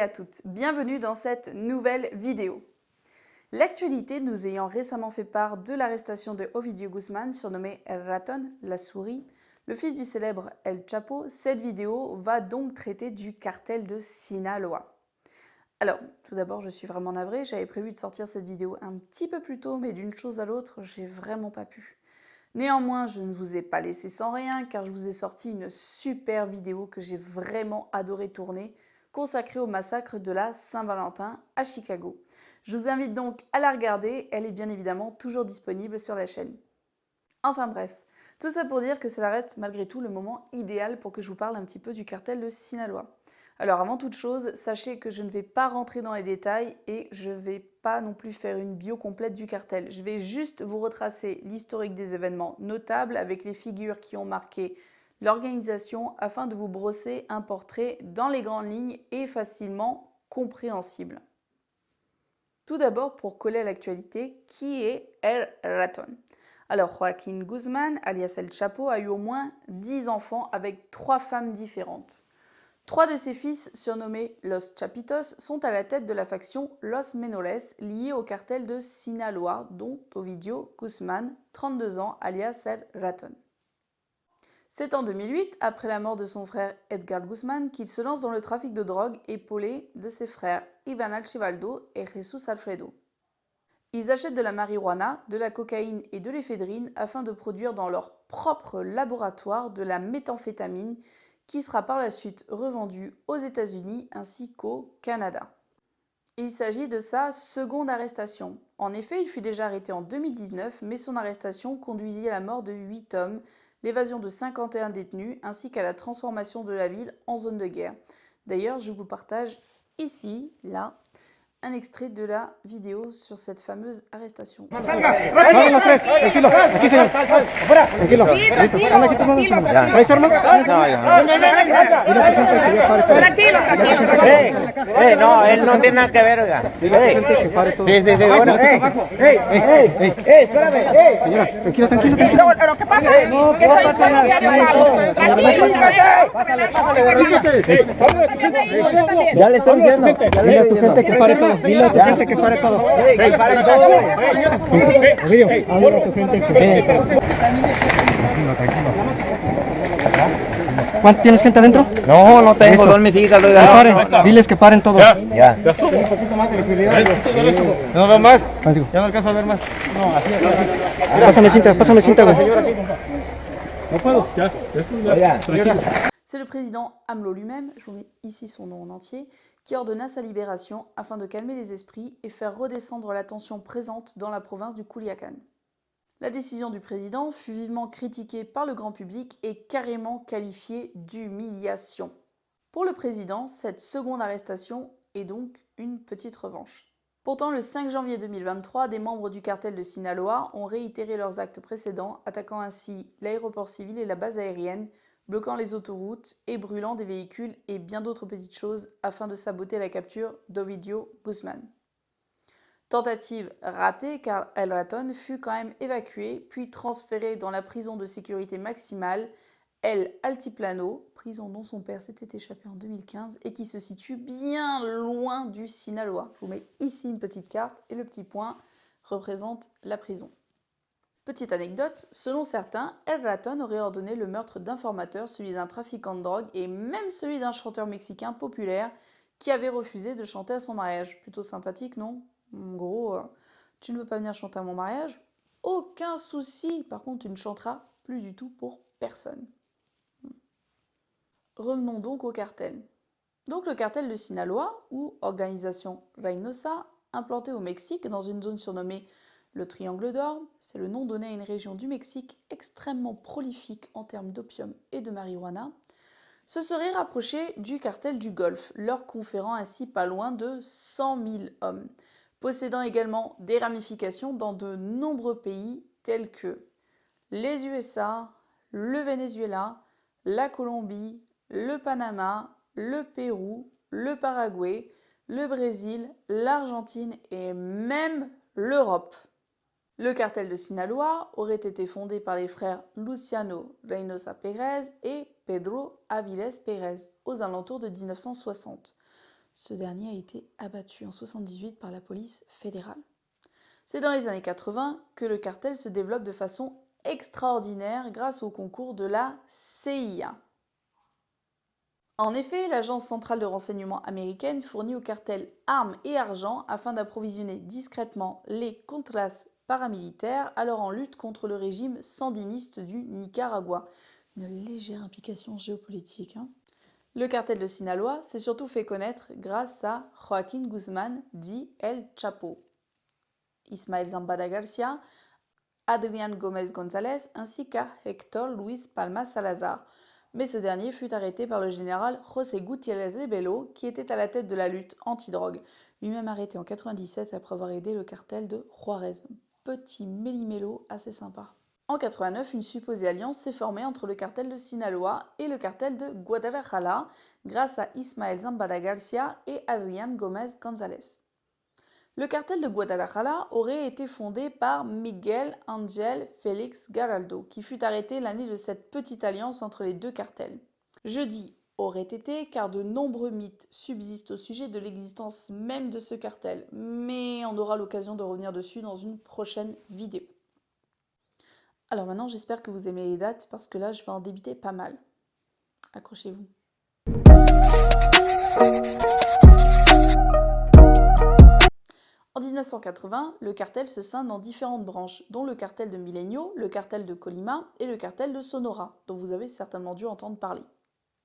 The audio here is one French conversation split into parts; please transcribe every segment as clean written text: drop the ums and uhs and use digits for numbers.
à toutes, bienvenue dans cette nouvelle vidéo. L'actualité nous ayant récemment fait part de l'arrestation de Ovidio Guzmán, surnommé El Ratón, la souris, le fils du célèbre El Chapo, cette vidéo va donc traiter du cartel de Sinaloa. Alors, tout d'abord, je suis vraiment navrée, j'avais prévu de sortir cette vidéo un petit peu plus tôt, mais d'une chose à l'autre, j'ai vraiment pas pu. Néanmoins, je ne vous ai pas laissé sans rien, car je vous ai sorti une super vidéo que j'ai vraiment adoré tourner, consacrée au massacre de la Saint-Valentin à Chicago. Je vous invite donc à la regarder, elle est bien évidemment toujours disponible sur la chaîne. Enfin bref, tout ça pour dire que cela reste malgré tout le moment idéal pour que je vous parle un petit peu du cartel de Sinaloa. Alors avant toute chose, sachez que je ne vais pas rentrer dans les détails et je ne vais pas non plus faire une bio complète du cartel. Je vais juste vous retracer l'historique des événements notables avec les figures qui ont marqué l'organisation afin de vous brosser un portrait dans les grandes lignes et facilement compréhensible. Tout d'abord, pour coller à l'actualité, qui est El Ratón? Alors, Joaquín Guzmán, alias El Chapo, a eu au moins 10 enfants avec 3 femmes différentes. 3 de ses fils, surnommés Los Chapitos, sont à la tête de la faction Los Menores, liée au cartel de Sinaloa, dont Ovidio Guzmán, 32 ans, alias El Ratón. C'est en 2008, après la mort de son frère Edgar Guzmán, qu'il se lance dans le trafic de drogue épaulé de ses frères Iván Archibaldo et Jesús Alfredo. Ils achètent de la marijuana, de la cocaïne et de l'éphédrine afin de produire dans leur propre laboratoire de la méthamphétamine qui sera par la suite revendue aux États-Unis ainsi qu'au Canada. Il s'agit de sa seconde arrestation. En effet, il fut déjà arrêté en 2019, mais son arrestation conduisit à la mort de 8 hommes, l'évasion de 51 détenus ainsi qu'à la transformation de la ville en zone de guerre. D'ailleurs, je vous partage ici, là, un extrait de la vidéo sur cette fameuse arrestation. No, él no tiene nada que ver, oiga. Sí, bueno. Espérame. Señora, tranquilo. Lo que pasa es que ya le estoy diciendo. Dile a tu gente que pare todo. Dile a tu gente que pare todo. Ovidio, habla a tu gente que pare todo. Tranquilo. ¿Cuánto tienes gente adentro? No tengo, dos mis hijas, oiga. Que paren, diles que paren todos. Ya. Un poquito más de visibilidad. ¿No veo más? Contigo. Ya no alcanzo a ver más. No, así es. Pásame cinta, güey. No puedo, ya. C'est le président AMLO lui-même, je vous mets ici son nom en entier, qui ordonna sa libération afin de calmer les esprits et faire redescendre la tension présente dans la province du Culiacán. La décision du président fut vivement critiquée par le grand public et carrément qualifiée d'humiliation. Pour le président, cette seconde arrestation est donc une petite revanche. Pourtant, le 5 janvier 2023, des membres du cartel de Sinaloa ont réitéré leurs actes précédents, attaquant ainsi l'aéroport civil et la base aérienne, bloquant les autoroutes et brûlant des véhicules et bien d'autres petites choses afin de saboter la capture d'Ovidio Guzmán. Tentative ratée car El Ratón fut quand même évacué puis transféré dans la prison de sécurité maximale El Altiplano, prison dont son père s'était échappé en 2015 et qui se situe bien loin du Sinaloa. Je vous mets ici une petite carte et le petit point représente la prison. Petite anecdote, selon certains, El Ratón aurait ordonné le meurtre d'informateurs, celui d'un trafiquant de drogue et même celui d'un chanteur mexicain populaire qui avait refusé de chanter à son mariage. Plutôt sympathique, non? En gros, tu ne veux pas venir chanter à mon mariage? Aucun souci, par contre tu ne chanteras plus du tout pour personne. Revenons donc au cartel. Donc le cartel de Sinaloa, ou Organisation Reynosa, implanté au Mexique dans une zone surnommée le Triangle d'Or, c'est le nom donné à une région du Mexique extrêmement prolifique en termes d'opium et de marijuana, se serait rapproché du cartel du Golfe, leur conférant ainsi pas loin de 100 000 hommes, possédant également des ramifications dans de nombreux pays tels que les USA, le Venezuela, la Colombie, le Panama, le Pérou, le Paraguay, le Brésil, l'Argentine et même l'Europe. Le cartel de Sinaloa aurait été fondé par les frères Luciano Reynosa Pérez et Pedro Avilés Pérez aux alentours de 1960. Ce dernier a été abattu en 1978 par la police fédérale. C'est dans les années 80 que le cartel se développe de façon extraordinaire grâce au concours de la CIA. En effet, l'agence centrale de renseignement américaine fournit au cartel armes et argent afin d'approvisionner discrètement les contras paramilitaires alors en lutte contre le régime sandiniste du Nicaragua. Une légère implication géopolitique. Le cartel de Sinaloa s'est surtout fait connaître grâce à Joaquín Guzmán, dit El Chapo, Ismael Zambada Garcia, Adrián Gómez González ainsi qu'à Héctor Luis Palma Salazar. Mais ce dernier fut arrêté par le général José Gutiérrez Rebelo, qui était à la tête de la lutte anti-drogue, lui-même arrêté en 1997 après avoir aidé le cartel de Juárez. Petit méli-mélo assez sympa. En 1989, une supposée alliance s'est formée entre le cartel de Sinaloa et le cartel de Guadalajara grâce à Ismael Zambada Garcia et Adrián Gómez González. Le cartel de Guadalajara aurait été fondé par Miguel Ángel Félix Garaldo, qui fut arrêté l'année de cette petite alliance entre les deux cartels. Je dis aurait été car de nombreux mythes subsistent au sujet de l'existence même de ce cartel, mais on aura l'occasion de revenir dessus dans une prochaine vidéo. Alors maintenant, j'espère que vous aimez les dates parce que là, je vais en débiter pas mal. Accrochez-vous. En 1980, le cartel se scinde en différentes branches, dont le cartel de Milenio, le cartel de Colima et le cartel de Sonora, dont vous avez certainement dû entendre parler.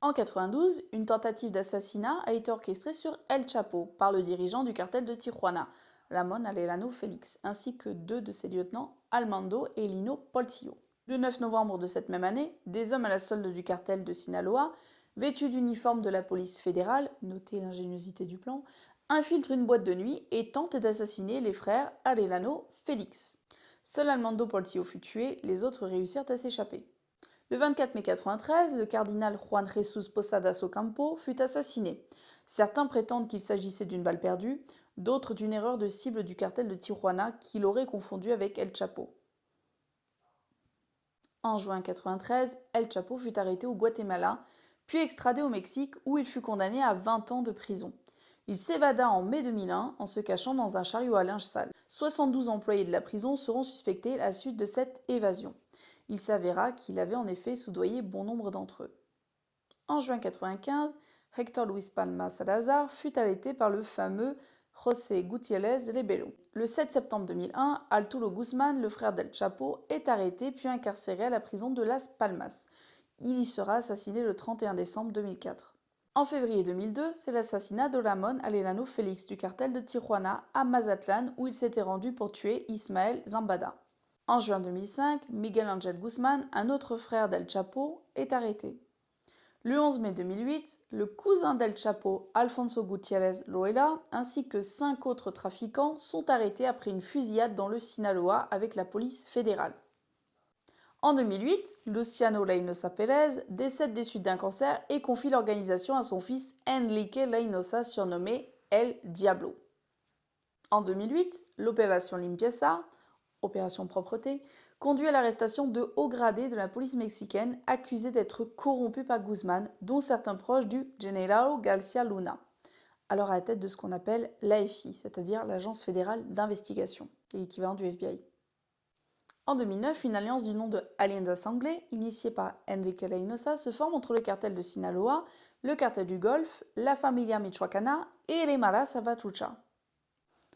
En 1992, une tentative d'assassinat a été orchestrée sur El Chapo par le dirigeant du cartel de Tijuana, Ramón Arellano Félix, ainsi que deux de ses lieutenants, Armando et Lino Portillo. Le 9 novembre de cette même année, des hommes à la solde du cartel de Sinaloa, vêtus d'uniforme de la police fédérale, notez l'ingéniosité du plan, infiltrent une boîte de nuit et tentent d'assassiner les frères Arellano Félix. Seul Armando Portillo fut tué, les autres réussirent à s'échapper. Le 24 mai 1993, le cardinal Juan Jesús Posadas Ocampo fut assassiné. Certains prétendent qu'il s'agissait d'une balle perdue, d'autres d'une erreur de cible du cartel de Tijuana qui l'aurait confondu avec El Chapo. En juin 1993, El Chapo fut arrêté au Guatemala, puis extradé au Mexique où il fut condamné à 20 ans de prison. Il s'évada en mai 2001 en se cachant dans un chariot à linge sale. 72 employés de la prison seront suspectés à la suite de cette évasion. Il s'avéra qu'il avait en effet soudoyé bon nombre d'entre eux. En juin 1995, Héctor Luis Palma Salazar fut arrêté par le fameux José Gutiérrez Rebelo. Le 7 septembre 2001, Arturo Guzmán, le frère d'El Chapo, est arrêté puis incarcéré à la prison de Las Palmas. Il y sera assassiné le 31 décembre 2004. En février 2002, c'est l'assassinat de Ramón Arellano Félix du cartel de Tijuana à Mazatlán où il s'était rendu pour tuer Ismael Zambada. En juin 2005, Miguel Ángel Guzmán, un autre frère d'El Chapo, est arrêté. Le 11 mai 2008, le cousin d'El Chapo, Alfonso Gutiérrez Loera, ainsi que 5 autres trafiquants sont arrêtés après une fusillade dans le Sinaloa avec la police fédérale. En 2008, Luciano Reynosa Pérez décède des suites d'un cancer et confie l'organisation à son fils Enrique Reynosa, surnommé El Diablo. En 2008, l'opération Limpieza, opération propreté, conduit à l'arrestation de hauts gradés de la police mexicaine accusés d'être corrompus par Guzmán, dont certains proches du General García Luna, alors à la tête de ce qu'on appelle l'AFI, c'est-à-dire l'Agence fédérale d'investigation, et l'équivalent du FBI. En 2009, une alliance du nom de Alianza Sangre, initiée par Enrique Reynosa, se forme entre le cartel de Sinaloa, le cartel du Golfe, la Familia Michoacana et les Maras Salvatrucha.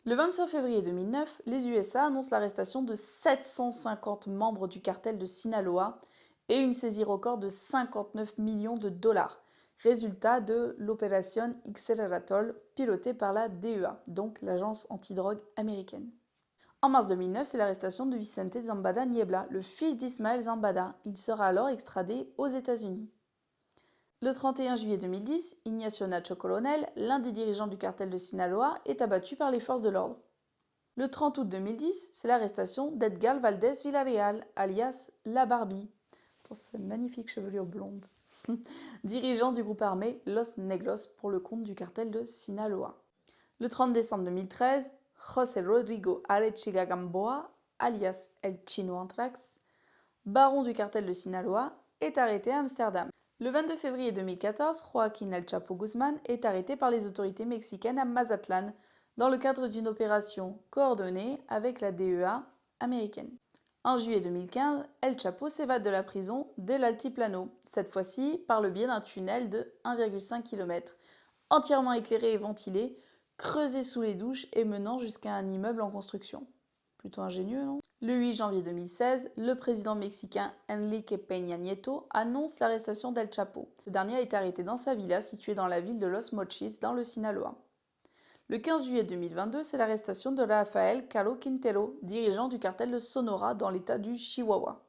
Le 25 février 2009, les USA annoncent l'arrestation de 750 membres du cartel de Sinaloa et une saisie record de 59 millions de dollars, résultat de l'opération Xeratol pilotée par la DEA, donc l'agence antidrogue américaine. En mars 2009, c'est l'arrestation de Vicente Zambada Niebla, le fils d'Ismael Zambada. Il sera alors extradé aux États-Unis. Le 31 juillet 2010, Ignacio Nacho Coronel, l'un des dirigeants du cartel de Sinaloa, est abattu par les forces de l'ordre. Le 30 août 2010, c'est l'arrestation d'Edgar Valdez Villarreal, alias La Barbie, pour sa magnifique chevelure blonde, dirigeant du groupe armé Los Negros pour le compte du cartel de Sinaloa. Le 30 décembre 2013, José Rodrigo Arechiga Gamboa, alias El Chino Anthrax, baron du cartel de Sinaloa, est arrêté à Amsterdam. Le 22 février 2014, Joaquín El Chapo Guzmán est arrêté par les autorités mexicaines à Mazatlán dans le cadre d'une opération coordonnée avec la DEA américaine. En juillet 2015, El Chapo s'évade de la prison dès l'Altiplano, cette fois-ci par le biais d'un tunnel de 1,5 km, entièrement éclairé et ventilé, creusé sous les douches et menant jusqu'à un immeuble en construction. Plutôt ingénieux, non? Le 8 janvier 2016, le président mexicain Enrique Peña Nieto annonce l'arrestation d'El Chapo. Ce dernier a été arrêté dans sa villa située dans la ville de Los Mochis, dans le Sinaloa. Le 15 juillet 2022, c'est l'arrestation de Rafael Caro Quintero, dirigeant du cartel de Sonora dans l'état du Chihuahua.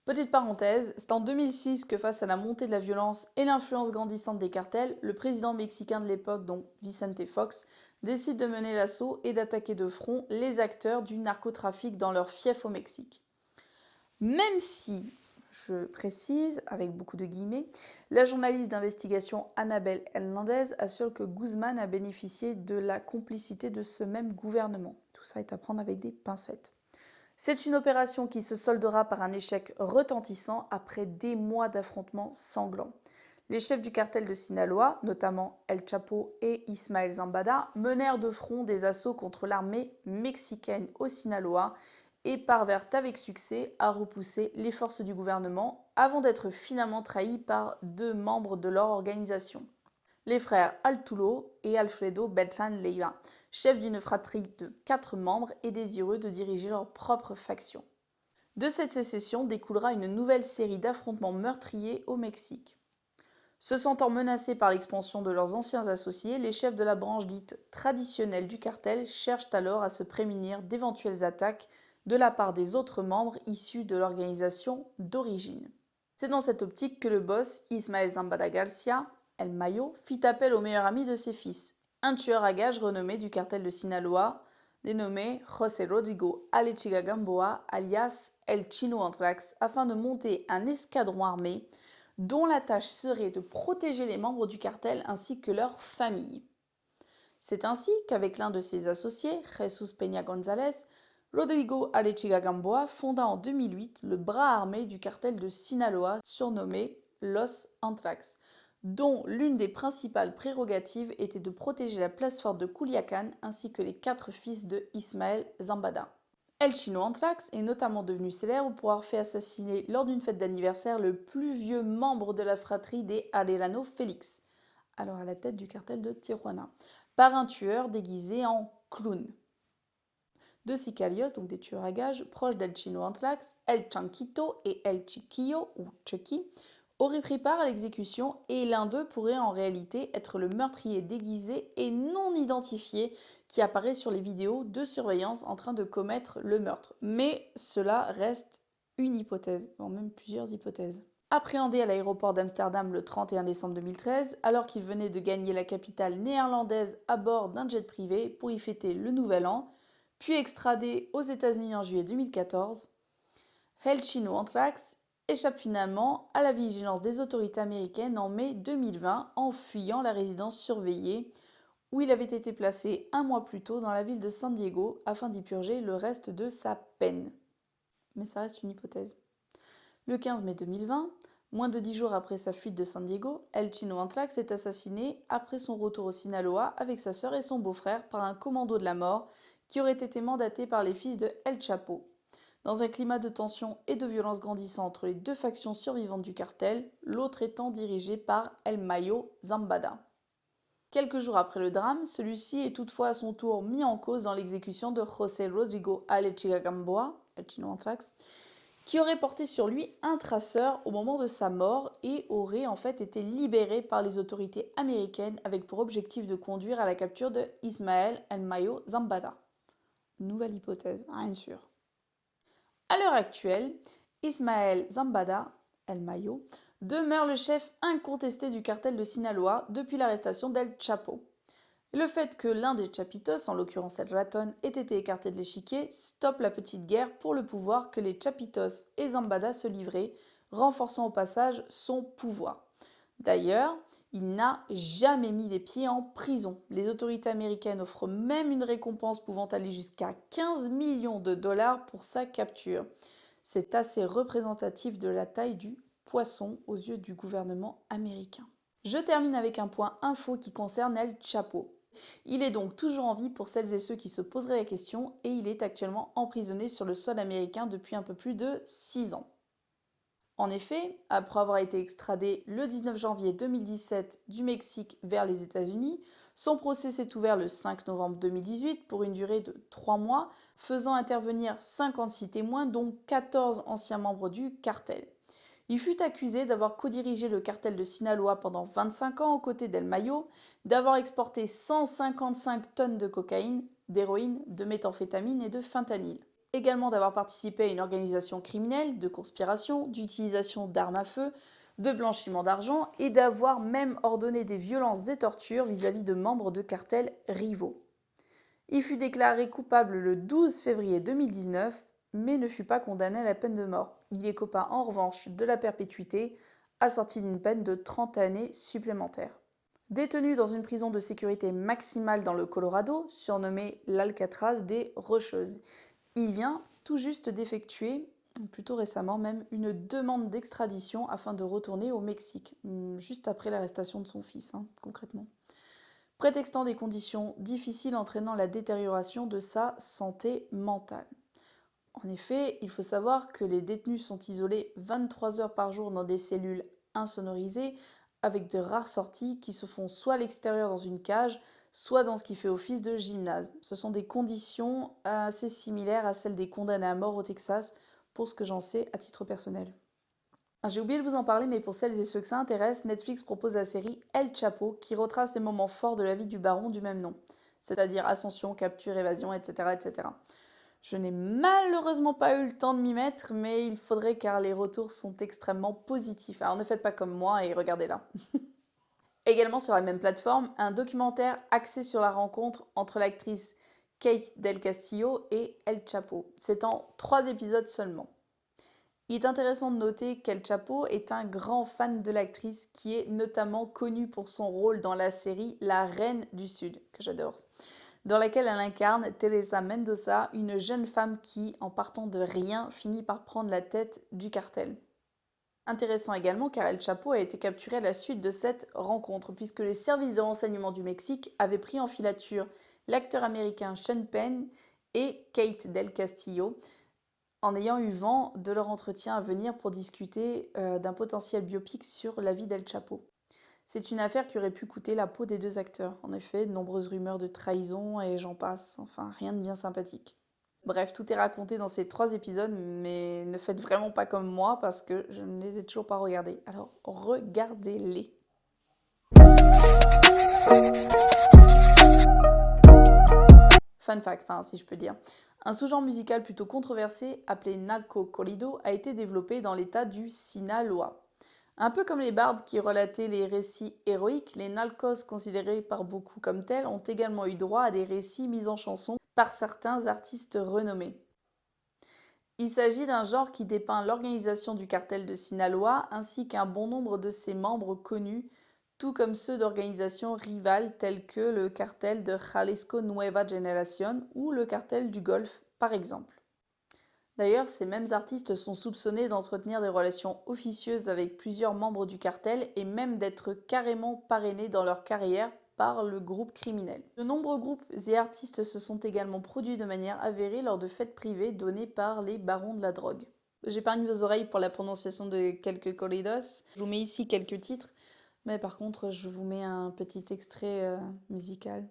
Petite parenthèse, c'est en 2006 que face à la montée de la violence et l'influence grandissante des cartels, le président mexicain de l'époque, donc Vicente Fox, décide de mener l'assaut et d'attaquer de front les acteurs du narcotrafic dans leur fief au Mexique. Même si, je précise avec beaucoup de guillemets, la journaliste d'investigation Annabelle Hernandez assure que Guzmán a bénéficié de la complicité de ce même gouvernement. Tout ça est à prendre avec des pincettes. C'est une opération qui se soldera par un échec retentissant après des mois d'affrontements sanglants. Les chefs du cartel de Sinaloa, notamment El Chapo et Ismael Zambada, menèrent de front des assauts contre l'armée mexicaine au Sinaloa et parvinrent avec succès à repousser les forces du gouvernement avant d'être finalement trahis par 2 membres de leur organisation. Les frères Arturo et Alfredo Beltrán Leiva, chefs d'une fratrie de 4 membres et désireux de diriger leur propre faction. De cette sécession découlera une nouvelle série d'affrontements meurtriers au Mexique. Se sentant menacés par l'expansion de leurs anciens associés, les chefs de la branche dite traditionnelle du cartel cherchent alors à se prémunir d'éventuelles attaques de la part des autres membres issus de l'organisation d'origine. C'est dans cette optique que le boss Ismael Zambada Garcia, El Mayo, fit appel au meilleur ami de ses fils, un tueur à gages renommé du cartel de Sinaloa, dénommé José Rodrigo Alechiga Gamboa, alias El Chino Anthrax, afin de monter un escadron armé dont la tâche serait de protéger les membres du cartel ainsi que leurs familles. C'est ainsi qu'avec l'un de ses associés, Jesús Peña González, Rodrigo Alechiga Gamboa fonda en 2008 le bras armé du cartel de Sinaloa surnommé Los Anthrax, dont l'une des principales prérogatives était de protéger la place forte de Culiacán ainsi que les 4 fils de Ismael Zambada. El Chino Anthrax est notamment devenu célèbre pour avoir fait assassiner lors d'une fête d'anniversaire le plus vieux membre de la fratrie des Arellano, Félix, alors à la tête du cartel de Tijuana, par un tueur déguisé en clown. 2 sicarios, donc des tueurs à gages, proches d'El Chino Anthrax, El Chanquito et El Chiquillo, ou Chucky, auraient pris part à l'exécution et l'un d'eux pourrait en réalité être le meurtrier déguisé et non identifié qui apparaît sur les vidéos de surveillance en train de commettre le meurtre. Mais cela reste une hypothèse, voire même plusieurs hypothèses. Appréhendé à l'aéroport d'Amsterdam le 31 décembre 2013, alors qu'il venait de gagner la capitale néerlandaise à bord d'un jet privé pour y fêter le Nouvel An, puis extradé aux États-Unis en juillet 2014, El Chino Anthrax échappe finalement à la vigilance des autorités américaines en mai 2020 en fuyant la résidence surveillée où il avait été placé un mois plus tôt dans la ville de San Diego afin d'y purger le reste de sa peine. Mais ça reste une hypothèse. Le 15 mai 2020, moins de 10 jours après sa fuite de San Diego, El Chino Anthrax est assassiné après son retour au Sinaloa avec sa sœur et son beau-frère par un commando de la mort qui aurait été mandaté par les fils de El Chapo. Dans un climat de tension et de violence grandissant entre les 2 factions survivantes du cartel, l'autre étant dirigée par El Mayo Zambada. Quelques jours après le drame, celui-ci est toutefois à son tour mis en cause dans l'exécution de José Rodrigo Alechiga Gamboa, El Chino Anthrax, qui aurait porté sur lui un traceur au moment de sa mort et aurait en fait été libéré par les autorités américaines avec pour objectif de conduire à la capture de Ismael El Mayo Zambada. Nouvelle hypothèse, rien de sûr. À l'heure actuelle, Ismael Zambada, El Mayo, demeure le chef incontesté du cartel de Sinaloa depuis l'arrestation d'El Chapo. Le fait que l'un des Chapitos, en l'occurrence El Raton, ait été écarté de l'échiquier stoppe la petite guerre pour le pouvoir que les Chapitos et Zambada se livraient, renforçant au passage son pouvoir. D'ailleurs, il n'a jamais mis les pieds en prison. Les autorités américaines offrent même une récompense pouvant aller jusqu'à 15 millions de dollars pour sa capture. C'est assez représentatif de la taille du poisson aux yeux du gouvernement américain. Je termine avec un point info qui concerne El Chapo. Il est donc toujours en vie pour celles et ceux qui se poseraient la question et il est actuellement emprisonné sur le sol américain depuis un peu plus de 6 ans. En effet, après avoir été extradé le 19 janvier 2017 du Mexique vers les États-Unis, son procès s'est ouvert le 5 novembre 2018 pour une durée de 3 mois, faisant intervenir 56 témoins dont 14 anciens membres du cartel. Il fut accusé d'avoir codirigé le cartel de Sinaloa pendant 25 ans aux côtés d'El Mayo, d'avoir exporté 155 tonnes de cocaïne, d'héroïne, de méthamphétamine et de fentanyl. Également d'avoir participé à une organisation criminelle, de conspiration, d'utilisation d'armes à feu, de blanchiment d'argent et d'avoir même ordonné des violences et tortures vis-à-vis de membres de cartels rivaux. Il fut déclaré coupable le 12 février 2019, mais ne fut pas condamné à la peine de mort. Il écopa en revanche de la perpétuité, assortie d'une peine de 30 années supplémentaires. Détenu dans une prison de sécurité maximale dans le Colorado, surnommée l'Alcatraz des Rocheuses, il vient tout juste d'effectuer, plutôt récemment même, une demande d'extradition afin de retourner au Mexique, juste après l'arrestation de son fils, concrètement. Prétextant des conditions difficiles entraînant la détérioration de sa santé mentale. En effet, il faut savoir que les détenus sont isolés 23 heures par jour dans des cellules insonorisées avec de rares sorties qui se font soit à l'extérieur dans une cage, soit dans ce qui fait office de gymnase. Ce sont des conditions assez similaires à celles des condamnés à mort au Texas, pour ce que j'en sais à titre personnel. J'ai oublié de vous en parler, mais pour celles et ceux que ça intéresse, Netflix propose la série El Chapo qui retrace les moments forts de la vie du baron du même nom, c'est-à-dire ascension, capture, évasion, etc. etc. Je n'ai malheureusement pas eu le temps de m'y mettre, mais il faudrait car les retours sont extrêmement positifs. Alors ne faites pas comme moi et regardez-la. Également sur la même plateforme, un documentaire axé sur la rencontre entre l'actrice Kate Del Castillo et El Chapo. C'est en 3 épisodes seulement. Il est intéressant de noter qu'El Chapo est un grand fan de l'actrice qui est notamment connue pour son rôle dans la série La Reine du Sud, que j'adore, dans laquelle elle incarne Teresa Mendoza, une jeune femme qui, en partant de rien, finit par prendre la tête du cartel. Intéressant également car El Chapo a été capturé à la suite de cette rencontre, puisque les services de renseignement du Mexique avaient pris en filature l'acteur américain Sean Penn et Kate Del Castillo, en ayant eu vent de leur entretien à venir pour discuter d'un potentiel biopic sur la vie d'El Chapo. C'est une affaire qui aurait pu coûter la peau des 2 acteurs. En effet, de nombreuses rumeurs de trahison et j'en passe, enfin rien de bien sympathique. Bref, tout est raconté dans ces 3 épisodes, mais ne faites vraiment pas comme moi parce que je ne les ai toujours pas regardés. Alors, regardez-les. Fun fact, si je peux dire. Un sous-genre musical plutôt controversé, appelé narco corrido, a été développé dans l'état du Sinaloa. Un peu comme les bardes qui relataient les récits héroïques, les narcos considérés par beaucoup comme tels ont également eu droit à des récits mis en chanson par certains artistes renommés. Il s'agit d'un genre qui dépeint l'organisation du cartel de Sinaloa ainsi qu'un bon nombre de ses membres connus, tout comme ceux d'organisations rivales telles que le cartel de Jalisco Nueva Generación ou le cartel du Golfe, par exemple. D'ailleurs, ces mêmes artistes sont soupçonnés d'entretenir des relations officieuses avec plusieurs membres du cartel et même d'être carrément parrainés dans leur carrière par le groupe criminel. De nombreux groupes et artistes se sont également produits de manière avérée lors de fêtes privées données par les barons de la drogue. J'épargne vos oreilles pour la prononciation de quelques corridos. Je vous mets ici quelques titres, mais par contre, je vous mets un petit extrait musical.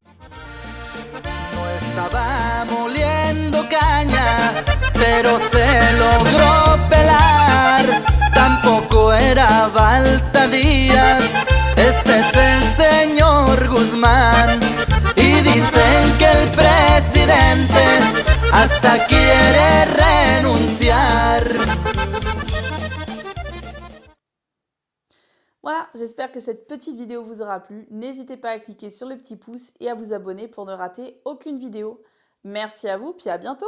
No estaba moliendo caña, pero se logró pelar. Tampoco era Balta Díaz, este es el señor Guzmán. Y dicen que el presidente hasta quiere renunciar. Voilà, j'espère que cette petite vidéo vous aura plu. n'hésitez pas à cliquer sur le petit pouce et à vous abonner pour ne rater aucune vidéo. Merci à vous, puis à bientôt!